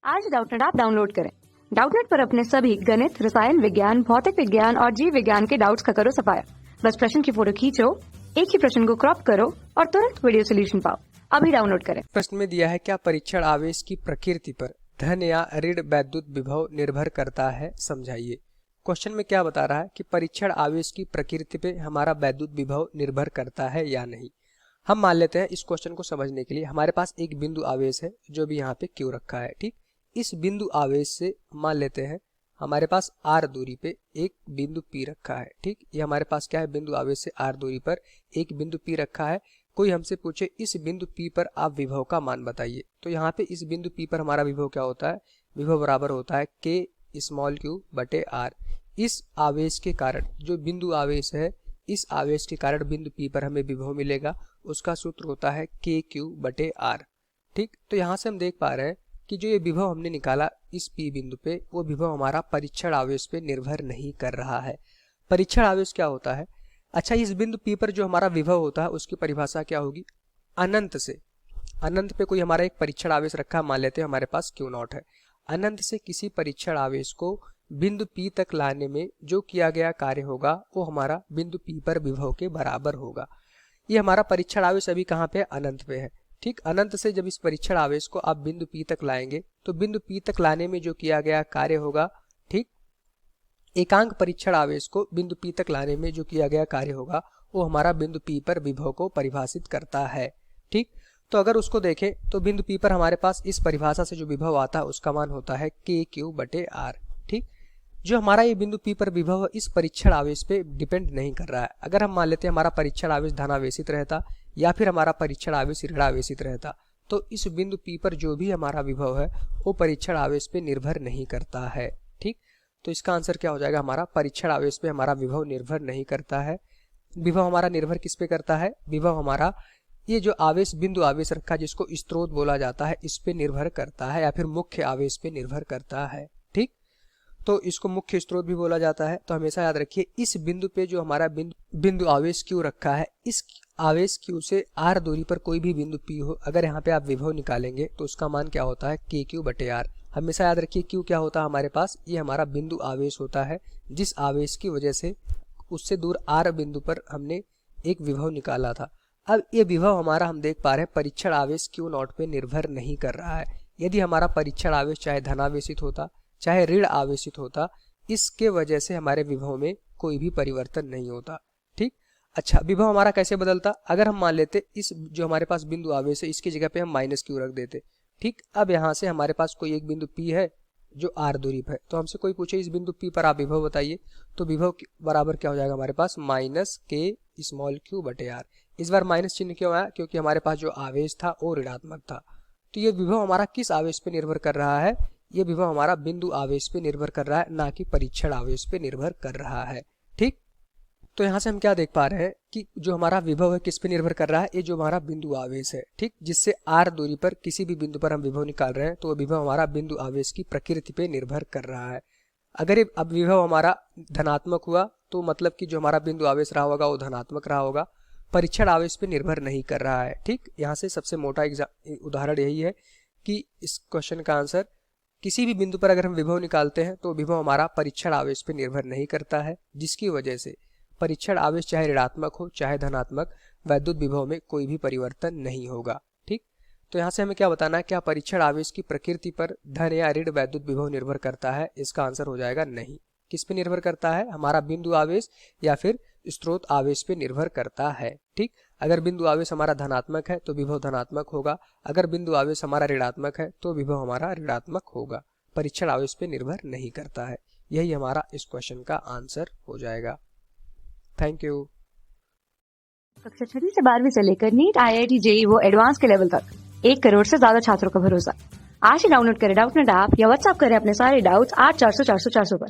आज Doubtnut app download करें। Doubtnut पर अपने सभी गणित, रसायन विज्ञान, भौतिक विज्ञान और जीव विज्ञान के डाउट्स का करो सफाया। बस प्रश्न की फोटो खींचो, एक ही प्रश्न को क्रॉप करो और तुरंत वीडियो सोल्यूशन पाओ। अभी डाउनलोड करें। प्रश्न में दिया है क्या परीक्षण आवेश की प्रकृति पर धन या ऋण वैद्युत विभव निर्भर करता है, समझाइए। क्वेश्चन में क्या बता रहा है कि परीक्षण आवेश की प्रकृति पे हमारा वैद्युत विभव निर्भर करता है या नहीं। हम मान लेते हैं इस क्वेश्चन को समझने के लिए हमारे पास एक बिंदु आवेश है जो भी यहाँ पे क्यू रखा है। ठीक, इस बिंदु आवेश से मान लेते हैं हमारे पास r दूरी पे एक बिंदु P रखा है। ठीक, ये हमारे पास क्या है, बिंदु आवेश से r दूरी पर एक बिंदु P रखा है। कोई हमसे पूछे इस बिंदु P पर आप विभव का मान बताइए, तो यहाँ पे इस बिंदु P पर हमारा विभव क्या होता है, विभव बराबर होता है k स्मॉल q बटे r। इस आवेश के कारण जो बिंदु आवेश है, इस आवेश के कारण बिंदु P पर हमें विभव मिलेगा, उसका सूत्र होता है k q बटे r। ठीक, तो यहाँ से हम देख पा रहे हैं कि जो ये विभव हमने निकाला इस P बिंदु पे, वो विभव हमारा परीक्षण आवेश पे निर्भर नहीं कर रहा है। परीक्षण आवेश क्या होता है? अच्छा, इस बिंदु P पर जो हमारा विभव होता है उसकी परिभाषा क्या होगी, अनंत से, अनंत पे कोई हमारा एक परीक्षण आवेश रखा, मान लेते हैं हमारे पास Q0 है। अनंत से किसी परीक्षण आवेश को बिंदु P तक लाने में जो किया गया कार्य होगा वो हमारा बिंदु P पर विभव के बराबर होगा। ये हमारा परीक्षण आवेश अभी कहाँ पे है, अनंत पे है। ठीक, अनंत से जब इस परीक्षण आवेश को आप बिंदु P तक लाएंगे तो बिंदु P तक लाने में जो किया गया कार्य होगा, ठीक, एकांक परीक्षण आवेश को बिंदु P तक लाने में जो किया गया कार्य होगा वो हमारा बिंदु P पर विभव को परिभाषित करता है। ठीक, तो अगर उसको देखें तो बिंदु P पर हमारे पास इस परिभाषा से जो विभव आता है उसका मान होता है k q बटे r। ठीक, जो हमारा ये बिंदु P पर विभव इस परीक्षण आवेश पे डिपेंड नहीं कर रहा है। अगर हम मान लेते हैं हमारा परीक्षण आवेश धनावेशित रहता या फिर हमारा परीक्षण आवेश ऋणावेशित रहता, तो इस बिंदु P पर जो भी हमारा विभव है वो परीक्षण आवेश पे निर्भर नहीं करता है। ठीक, तो इसका आंसर क्या हो जाएगा, हमारा परीक्षण आवेश पे हमारा विभव निर्भर नहीं करता है। विभव हमारा निर्भर किस पे करता है, विभव हमारा ये जो आवेश बिंदु आवेश रखा जिसको स्रोत बोला जाता है इस पे निर्भर करता है या फिर मुख्य आवेश पे निर्भर करता है। ठीक, तो इसको मुख्य स्रोत भी बोला जाता है। तो हमेशा याद रखिए इस बिंदु पे जो हमारा बिंदु आवेश Q रखा है, इस आवेश Q से r दूरी पर कोई भी बिंदु P हो, अगर यहाँ पे आप विभव निकालेंगे तो उसका मान क्या होता है, k q बटे r। हमेशा याद रखिए Q क्या होता है हमारे पास, ये हमारा बिंदु आवेश होता है जिस आवेश की वजह से उससे दूर r बिंदु पर हमने एक विभव निकाला था। अब ये विभव हमारा हम देख पा रहे हैं परीक्षण आवेश Q0 पे निर्भर नहीं कर रहा है। यदि हमारा परीक्षण आवेश चाहे धनावेशित होता चाहे ऋण आवेशित होता, इसके वजह से हमारे विभव में कोई भी परिवर्तन नहीं होता। ठीक, अच्छा, विभव हमारा कैसे बदलता, अगर हम मान लेते इस जो हमारे पास बिंदु आवेश है इसकी जगह पे हम माइनस Q रख देते। ठीक, अब यहाँ से हमारे पास कोई एक बिंदु P है जो r दूरी पर है, तो हमसे कोई पूछे इस बिंदु P पर आप विभव बताइए, तो विभव बराबर क्या हो जाएगा हमारे पास, माइनस k स्मॉल q बटे r। इस बार माइनस चिन्ह क्यों आया, क्योंकि हमारे पास जो आवेश था वो ऋणात्मक था। तो ये विभव हमारा किस आवेश पे निर्भर कर रहा है, ये विभव हमारा बिंदु आवेश पे निर्भर कर रहा है, ना कि परीक्षण आवेश पे निर्भर कर रहा है। ठीक, तो यहाँ से हम क्या देख पा रहे हैं कि जो हमारा विभव है किस पे निर्भर कर रहा है, ये जो हमारा बिंदु आवेश है, ठीक, जिससे r दूरी पर किसी भी बिंदु पर हम विभव निकाल रहे हैं, तो वो विभव हमारा बिंदु आवेश की प्रकृति पे निर्भर कर रहा है। अगर ये अब विभव हमारा धनात्मक हुआ तो मतलब कि जो हमारा बिंदु आवेश रहा होगा वो धनात्मक रहा होगा, परीक्षण आवेश पे निर्भर नहीं कर रहा है। ठीक, यहाँ से सबसे मोटा उदाहरण यही है कि इस क्वेश्चन का आंसर किसी भी बिंदु पर अगर हम विभव निकालते हैं तो विभव हमारा परीक्षण आवेश पे निर्भर नहीं करता है, जिसकी वजह से परीक्षण आवेश चाहे ऋणात्मक हो चाहे धनात्मक, वैद्युत विभव में कोई भी परिवर्तन नहीं होगा। ठीक, तो यहाँ से हमें क्या बताना है, क्या परीक्षण आवेश की प्रकृति पर धन या ऋण वैद्युत विभव निर्भर करता है, इसका आंसर हो जाएगा नहीं। किस पे निर्भर करता है, हमारा बिंदु आवेश या फिर स्रोत आवेश पे निर्भर करता है। ठीक, अगर बिंदु आवेश हमारा धनात्मक है तो विभव धनात्मक होगा, अगर बिंदु आवेश हमारा ऋणात्मक है तो विभव हमारा ऋणात्मक होगा, परीक्षण आवेश पे निर्भर नहीं करता है। यही हमारा इस क्वेश्चन का आंसर हो जाएगा। Thank you. कक्षा 6 से 12वीं से लेकर नीट, IIT, JEE वो एडवांस के लेवल तक 1 करोड़ से ज्यादा छात्रों का भरोसा। आज ही डाउनलोड करें डाउटनेट ऐप या व्हाट्सएप करें अपने सारे डाउट्स 8400 400 400 पर।